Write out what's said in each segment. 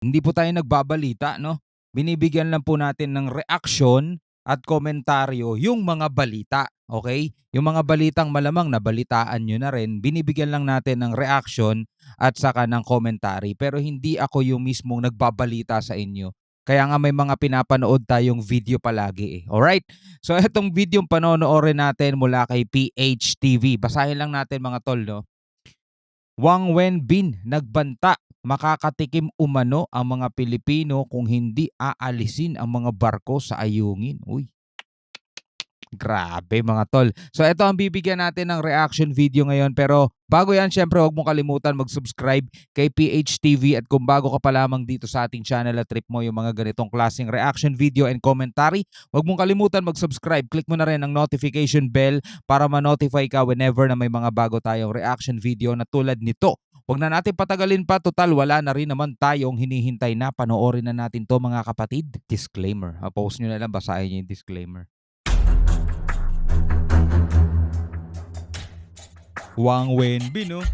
Hindi po tayo nagbabalita, no? Binibigyan lang po natin ng reaksyon at komentaryo yung mga balita, okay? Yung mga balitang malamang nabalitaan nyo na rin, binibigyan lang natin ng reaksyon at saka ng komentary. Pero hindi ako yung mismong nagbabalita sa inyo. Kaya nga may mga pinapanood tayong video palagi eh. Alright? So itong video panonoorin natin mula kay PHTV. Basahin lang natin mga tol, no? Wang Wenbin nagbanta, makakatikim umano ang mga Pilipino kung hindi aalisin ang mga barko sa ayungin. Uy, grabe mga tol. So ito ang bibigyan natin ng reaction video ngayon, pero bago yan, syempre huwag mo kalimutan mag-subscribe kay PHTV at kung bago ka pa lamang dito sa ating channel at trip mo yung mga ganitong klaseng reaction video and commentary, huwag mong kalimutan mag-subscribe. Click mo na rin ang notification bell para ma-notify ka whenever na may mga bago tayong reaction video na tulad nito. Huwag na natin patagalin pa, total wala na rin naman tayong hinihintay na. Panoorin na natin to mga kapatid. Disclaimer. Post nyo na lang, basahin nyo yung disclaimer. Wang Wenbin, no?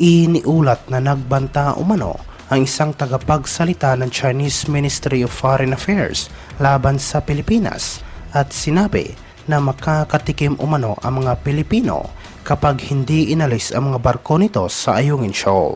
Iniulat na nagbanta umano ang isang tagapagsalita ng Chinese Ministry of Foreign Affairs laban sa Pilipinas at sinabi na makakatikim umano ang mga Pilipino kapag hindi inalis ang mga barko nito sa Ayungin Shoal.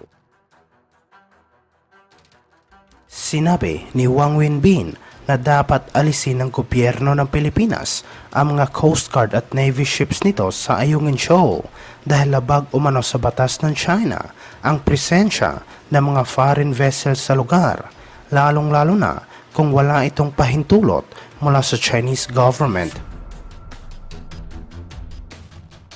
Sinabi ni Wang Wenbin na dapat alisin ng gobyerno ng Pilipinas ang mga Coast Guard at Navy ships nito sa Ayungin Shoal dahil labag umano sa batas ng China ang presensya ng mga foreign vessels sa lugar, lalong-lalo na kung wala itong pahintulot mula sa Chinese government.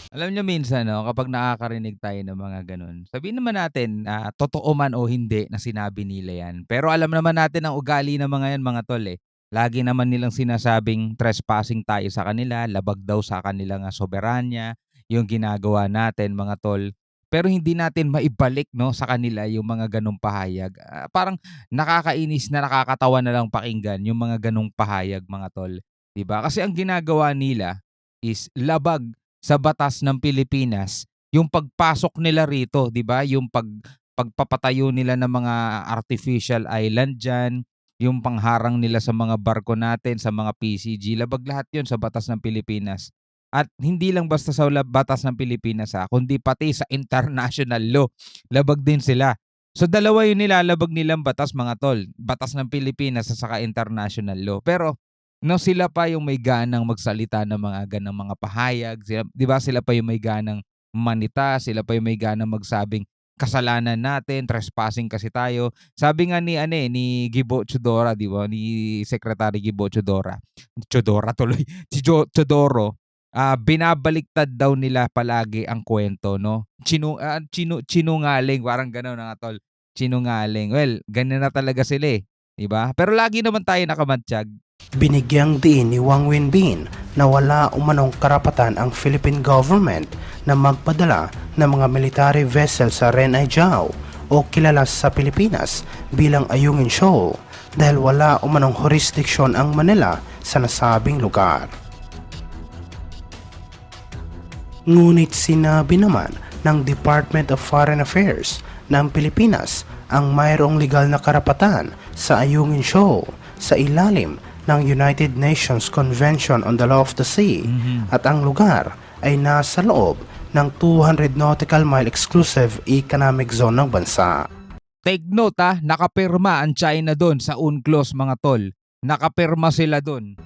Alam niyo minsan, no, kapag nakakarinig tayo ng mga ganun, sabihin naman natin totoo man o hindi na sinabi nila yan. Pero alam naman natin ang ugali ng mga yan mga tol eh. Lagi naman nilang sinasabing trespassing tayo sa kanila, labag daw sa kanilang soberanya, yung ginagawa natin mga tol. Pero hindi natin maibalik no sa kanila yung mga ganung pahayag. Parang nakakainis na nakakatawa na lang pakinggan yung mga ganung pahayag mga tol. 'Di ba? Kasi ang ginagawa nila is labag sa batas ng Pilipinas yung pagpasok nila rito, 'di ba? Yung pagpapatayo nila ng mga artificial island diyan, yung pangharang nila sa mga barko natin, sa mga PCG, labag lahat 'yon sa batas ng Pilipinas. At hindi lang basta sa batas ng Pilipinas kundi pati sa international law, labag din sila. So dalawa yung nilalabag nilang batas mga tol, batas ng Pilipinas at saka international law. Pero no, sila pa yung may ganang magsalita ng mga ganang mga pahayag, 'di ba? Sila pa yung may ganang manita, sila pa yung may ganang magsabing kasalanan natin, trespassing kasi tayo. Sabi nga ni ni Gibo Chodora, 'di ba? Ni Secretary Gibo Chodora. Chodora tuloy. Si Chodoro, binabaliktad daw nila palagi ang kwento, no? Sinungaling, parang gano'n na nga tol. Sinungaling. Well, ganyan na talaga sila eh, 'di ba? Pero lagi naman tayo nakamatiyag. Binigyang diin ni Wang Wenbin na wala umanong karapatan ang Philippine government na magpadala ng mga military vessel sa Renai Jiao o kilala sa Pilipinas bilang Ayungin Shoal dahil wala umanong jurisdiction ang Manila sa nasabing lugar. Ngunit sinabi naman ng Department of Foreign Affairs ng Pilipinas ang mayroong legal na karapatan sa Ayungin Shoal sa ilalim ng United Nations Convention on the Law of the Sea at ang lugar ay nasa loob ng 200 nautical mile exclusive economic zone ng bansa. Take note nakapirma ang China doon sa UNCLOS mga tol. Nakapirma sila doon.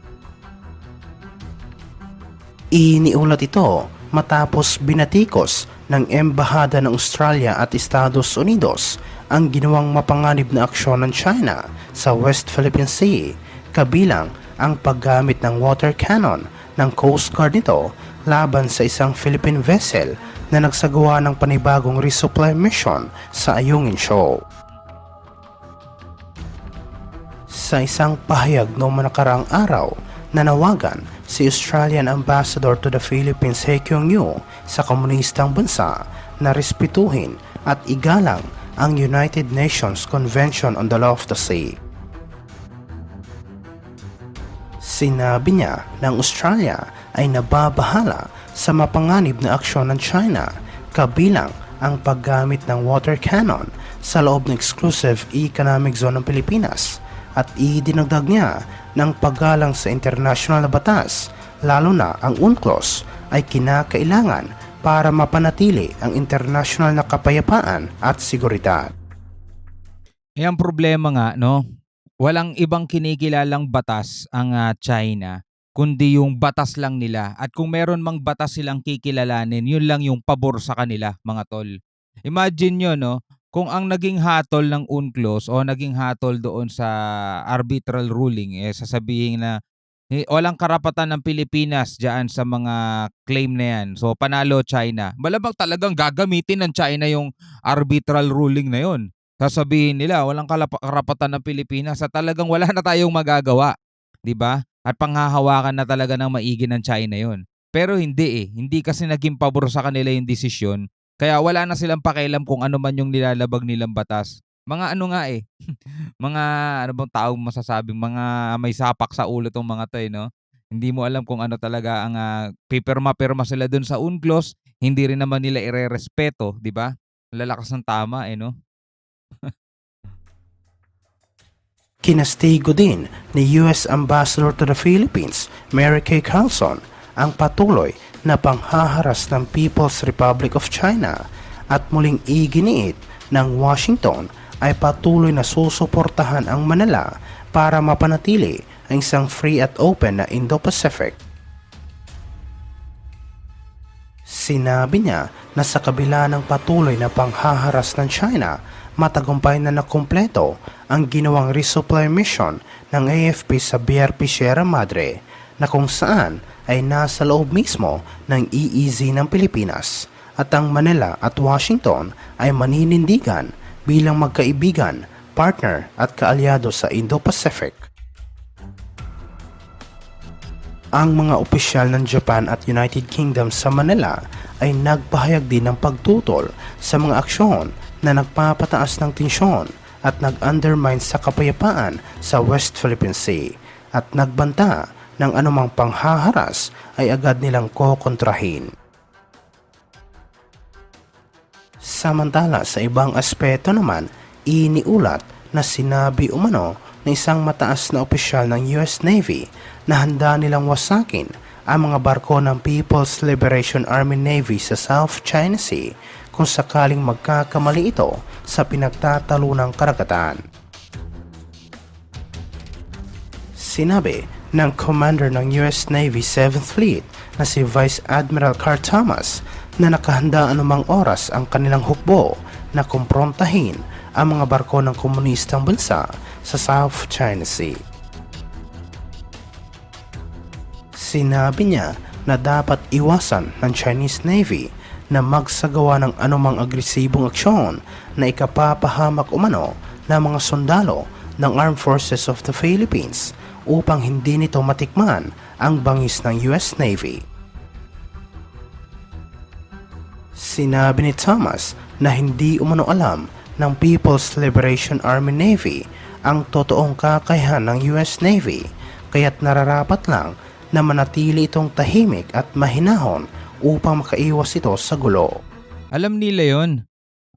Iniulat ito matapos binatikos ng Embahada ng Australia at Estados Unidos ang ginawang mapanganib na aksyon ng China sa West Philippine Sea, kabilang ang paggamit ng water cannon ng Coast Guard nito laban sa isang Philippine vessel na nagsagawa ng panibagong resupply mission sa Ayungin Shoal. Sa isang pahayag noong nakarang araw, nanawagan si Australian Ambassador to the Philippines He Kyung-yu sa komunistang bansa na respetuhin at igalang ang United Nations Convention on the Law of the Sea. Sinabi niya na ang Australia ay nababahala sa mapanganib na aksyon ng China, kabilang ang paggamit ng water cannon sa loob ng exclusive economic zone ng Pilipinas at idinagdag niya ng paggalang sa international na batas, lalo na ang UNCLOS ay kinakailangan para mapanatili ang international na kapayapaan at seguridad. Eh, ang problema nga 'no, walang ibang kinikilalang batas ang, China, kundi yung batas lang nila at kung meron mang batas silang kikilalanin, yun lang yung pabor sa kanila, mga tol. Imagine niyo 'no, kung ang naging hatol ng UNCLOS o naging hatol doon sa arbitral ruling, eh, sasabihin na, walang karapatan ng Pilipinas diyaan sa mga claim na yan, so panalo China. Malamang talagang gagamitin ng China yung arbitral ruling na yun. Sasabihin nila walang karapatan ng Pilipinas at talagang wala na tayong magagawa, 'di ba? At panghahawakan na talaga ng maigi ng China 'yon. Pero hindi eh, hindi kasi naging pabor sa kanila yung desisyon. Kaya wala na silang pakialam kung ano man yung nilalabag nilang batas. Mga ano nga eh, mga ano bang tawag masasabing mga may sapak sa ulo 'tong mga 'to eh, 'no? Hindi mo alam kung ano talaga ang, pipirma-pirma sila dun sa UNCLOS, hindi rin naman nila irerespeto, 'di ba? Lalakas ng tama eh, 'no? Kinastigo din ni US Ambassador to the Philippines, Mary Kay Carlson, ang patuloy na panghaharas ng People's Republic of China at muling iginiit ng Washington ay patuloy na susuportahan ang Manila para mapanatili ang isang free at open na Indo-Pacific. Sinabi niya na sa kabila ng patuloy na panghaharas ng China, matagumpay na nakumpleto ang ginawang resupply mission ng AFP sa BRP Sierra Madre na kung saan ay nasa loob mismo ng EEZ ng Pilipinas at ang Manila at Washington ay maninindigan bilang magkaibigan, partner at kaalyado sa Indo-Pacific. Ang mga opisyal ng Japan at United Kingdom sa Manila ay nagpahayag din ng pagtutol sa mga aksyon na nagpapataas ng tensyon at nag-undermine sa kapayapaan sa West Philippine Sea at nagbanta ng anumang panghaharas ay agad nilang kokontrahin. Samantala sa ibang aspeto naman, iniulat na sinabi umano ng isang mataas na opisyal ng US Navy na handa nilang wasakin ang mga barko ng People's Liberation Army Navy sa South China Sea kung sakaling magkakamali ito sa pinagtatalunang karagatan. Sinabi ng Commander ng US Navy 7th Fleet na si Vice Admiral Carl Thomas na nakahanda anumang oras ang kanilang hukbo na kumprontahin ang mga barko ng komunistang bansa sa South China Sea. Sinabi niya na dapat iwasan ng Chinese Navy na magsagawa ng anumang agresibong aksyon na ikapapahamak umano ng mga sundalo ng Armed Forces of the Philippines upang hindi nito matikman ang bangis ng US Navy. Sinabi ni Thomas na hindi umano alam ng People's Liberation Army Navy ang totoong kakayahan ng US Navy kaya't nararapat lang na manatili itong tahimik at mahinahon upang makaiwas ito sa gulo. Alam nila yon.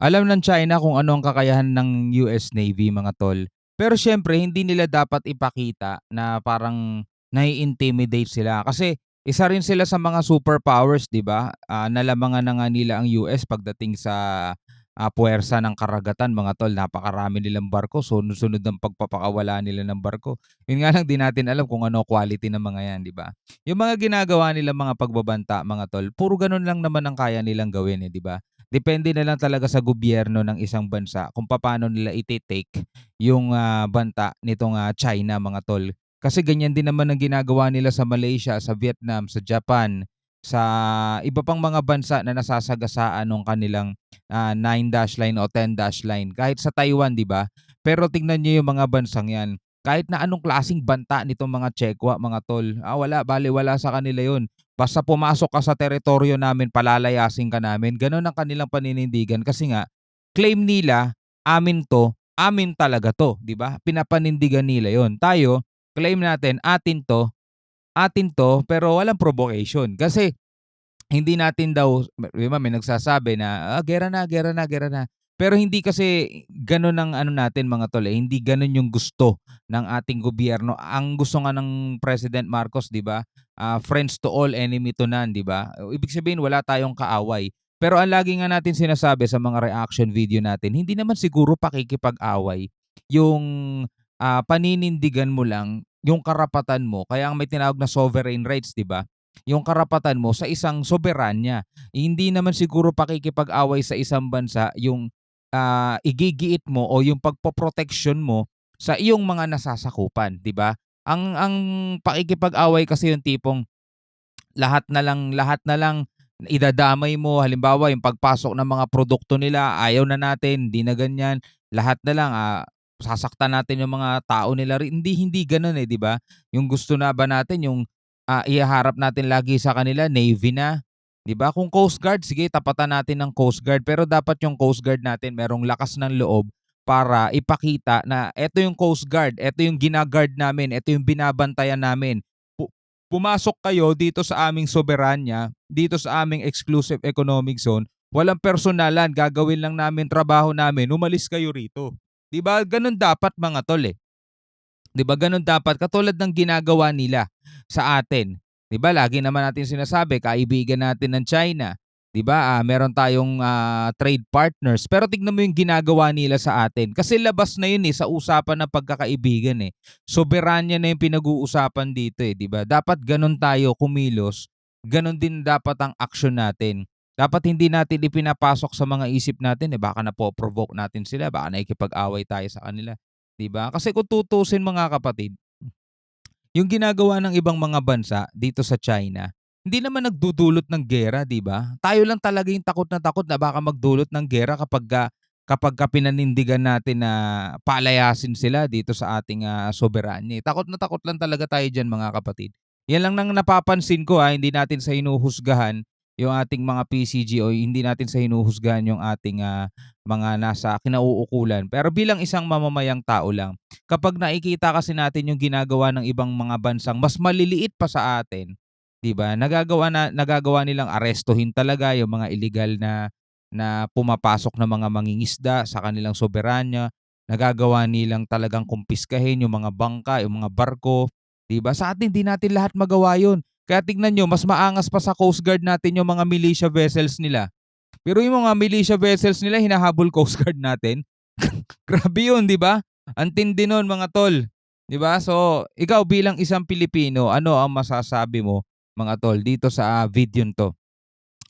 Alam ng China kung ano ang kakayahan ng US Navy, mga tol. Pero syempre, hindi nila dapat ipakita na parang nai-intimidate sila. Kasi isa rin sila sa mga superpowers, di ba? Nalamangan na nga nila ang US pagdating sa puwersa ng karagatan, mga tol. Napakarami nilang barko. Sunod-sunod ng pagpapakawala nila ng barko. Yun nga lang, di natin alam kung ano quality ng mga yan, di ba? Yung mga ginagawa nila mga pagbabanta, mga tol, puro ganun lang naman ang kaya nilang gawin, di ba? Depende na lang talaga sa gobyerno ng isang bansa kung paano nila iti-take yung banta nitong China, mga tol. Kasi ganyan din naman ang ginagawa nila sa Malaysia, sa Vietnam, sa Japan, sa iba pang mga bansa na nasasagasaan ng kanilang 9-dash line o 10-dash line. Kahit sa Taiwan, di ba? Pero tingnan niyo yung mga bansang yan. Kahit na anong klaseng banta nitong mga Chekwa, mga tol, wala, baliwala sa kanila yun. Basta pumasok ka sa teritoryo namin, palalayasin ka namin. Ganon ang kanilang paninindigan kasi nga, claim nila, amin talaga to, di ba? Pinapanindigan nila yon. Tayo, claim natin, atin to, pero walang provocation. Kasi hindi natin daw 'di ba may nagsasabi na, gera na, gera na, gera na. Pero hindi kasi gano'n ang ano natin mga tol, eh, hindi gano'n yung gusto ng ating gobyerno. Ang gusto nga ng President Marcos 'di ba, friends to all, enemy to none 'di ba? Ibig sabihin wala tayong kaaway. Pero ang lagi nga natin sinasabi sa mga reaction video natin, hindi naman siguro pakikipag-away yung, paninindigan mo lang yung karapatan mo, kaya ang may tinawag na sovereign rights 'di ba? Yung karapatan mo sa isang soberanya. Hindi naman siguro pakikipag-away sa isang bansa yung, igigiit mo o yung pagpoproteksyon mo sa iyong mga nasasakupan, 'di ba? Ang pakikipag-away kasi yung tipong lahat na lang idadamay mo. Halimbawa, yung pagpasok ng mga produkto nila, ayaw na natin, hindi na ganyan. Lahat na lang, sasaktan natin yung mga tao nila. Hindi hindi gano'n, eh, 'di ba? Yung gusto na ba natin yung, ihaharap natin lagi sa kanila Navy na, 'di ba? Kung Coast Guard, sige tapatan natin ng Coast Guard, pero dapat yung Coast Guard natin merong lakas ng loob para ipakita na eto yung Coast Guard, eto yung gina-guard namin, eto yung binabantayan namin. Pumasok kayo dito sa aming soberanya, dito sa aming exclusive economic zone, walang personalan, gagawin lang namin trabaho namin, umalis kayo rito. 'Di ba gano'n dapat mga tol, eh. 'Di ba gano'n dapat katulad ng ginagawa nila sa atin. 'Di ba lagi naman natin sinasabi kaibigan natin ng China, 'di ba, meron tayong, trade partners pero tignan mo yung ginagawa nila sa atin. Kasi labas na yun, eh, sa usapan ng pagkakaibigan, eh. Soberanya na yung pinag-uusapan dito, eh, 'di ba? Dapat gano'n tayo kumilos, gano'n din dapat ang aksyon natin. Dapat hindi natin ipinapasok sa mga isip natin, eh, baka napo-provoke natin sila, baka nakikipag-away tayo sa kanila. 'Di ba? Kasi kung tutuusin mga kapatid, yung ginagawa ng ibang mga bansa dito sa China, hindi naman nagdudulot ng giyera, 'di ba? Tayo lang talaga yung takot na baka magdulot ng giyera kapagka pinanindigan natin na palayasin sila dito sa ating, soberanya, eh. Takot na takot lang talaga tayo diyan mga kapatid. Yan lang nang napapansin ko, hindi natin sa hinuhusgahan yung ating mga PCG o hindi natin sa hinuhusgahan yung ating, mga nasa kinauukulan. Pero bilang isang mamamayang tao lang, kapag nakikita kasi natin yung ginagawa ng ibang mga bansang mas maliliit pa sa atin, 'di ba? Nagagawa nilang arestuhin talaga yung mga illegal na na pumapasok na mga mangingisda sa kanilang soberanya. Nagagawa nilang talagang kumpiskahin yung mga bangka, yung mga barko, 'di ba? Sa atin 'di natin lahat magawa 'yun. Kaya tignan niyo mas maangas pa sa Coast Guard natin yung mga militia vessels nila. Pero yung mga militia vessels nila hinahabol Coast Guard natin. Grabe yun, 'di ba? Ang tindi nun mga tol, 'di ba? So, ikaw bilang isang Pilipino, ano ang masasabi mo mga tol dito sa, video 'to?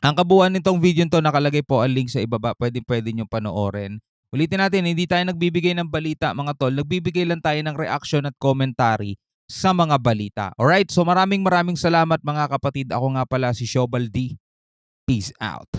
Ang kabuuan nitong video 'to nakalagay po ang link sa ibaba, puwedeng-puwede niyong panoorin. Ulitin natin, hindi tayo nagbibigay ng balita mga tol, nagbibigay lang tayo ng reaksyon at commentary sa mga balita. Alright, so maraming maraming salamat mga kapatid. Ako nga pala si Shobal D. Peace out.